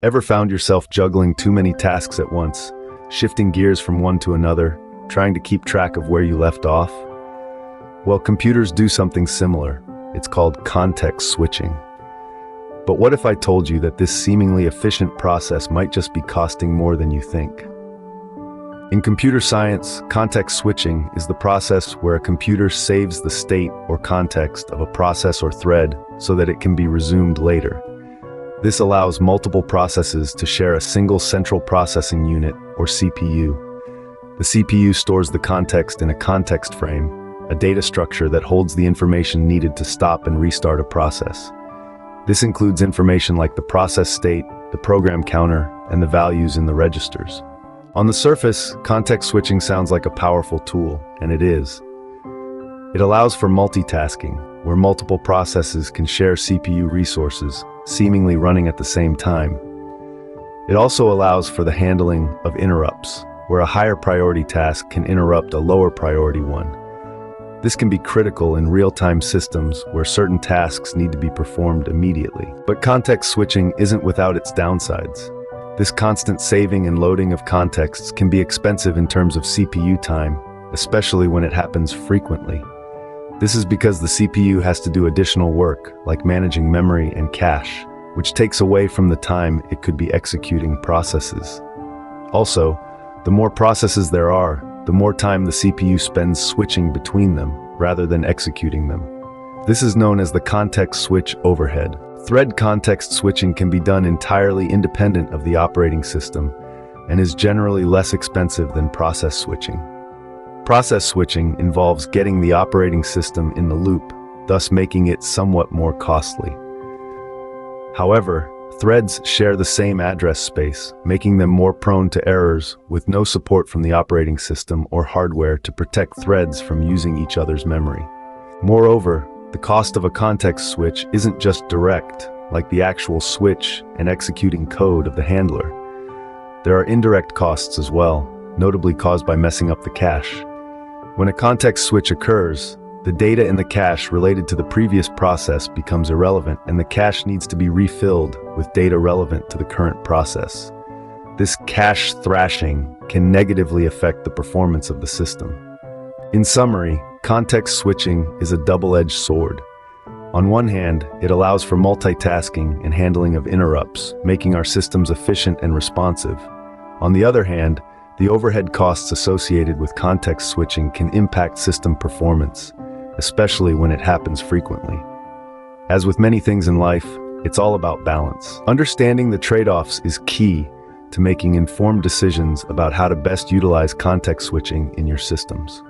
Ever found yourself juggling too many tasks at once, shifting gears from one to another, trying to keep track of where you left off? Well, computers do something similar. It's called context switching. But what if I told you that this seemingly efficient process might just be costing more than you think? In computer science, context switching is the process where a computer saves the state or context of a process or thread so that it can be resumed later. This allows multiple processes to share a single central processing unit, or CPU. The CPU stores the context in a context frame, a data structure that holds the information needed to stop and restart a process. This includes information like the process state, the program counter, and the values in the registers. On the surface, context switching sounds like a powerful tool, and it is. It allows for multitasking, where multiple processes can share CPU resources, seemingly running at the same time. It also allows for the handling of interrupts, where a higher priority task can interrupt a lower priority one. This can be critical in real-time systems where certain tasks need to be performed immediately. But context switching isn't without its downsides. This constant saving and loading of contexts can be expensive in terms of CPU time, especially when it happens frequently. This is because the CPU has to do additional work, like managing memory and cache, which takes away from the time it could be executing processes. Also, the more processes there are, the more time the CPU spends switching between them, rather than executing them. This is known as the context switch overhead. Thread context switching can be done entirely independent of the operating system and is generally less expensive than process switching. Process switching involves getting the operating system in the loop, thus making it somewhat more costly. However, threads share the same address space, making them more prone to errors with no support from the operating system or hardware to protect threads from using each other's memory. Moreover, the cost of a context switch isn't just direct, like the actual switch and executing code of the handler. There are indirect costs as well, notably caused by messing up the cache. When a context switch occurs, the data in the cache related to the previous process becomes irrelevant, and the cache needs to be refilled with data relevant to the current process. This cache thrashing can negatively affect the performance of the system. In summary, context switching is a double-edged sword. On one hand, it allows for multitasking and handling of interrupts, making our systems efficient and responsive. On the other hand, the overhead costs associated with context switching can impact system performance, especially when it happens frequently. As with many things in life, it's all about balance. Understanding the trade-offs is key to making informed decisions about how to best utilize context switching in your systems.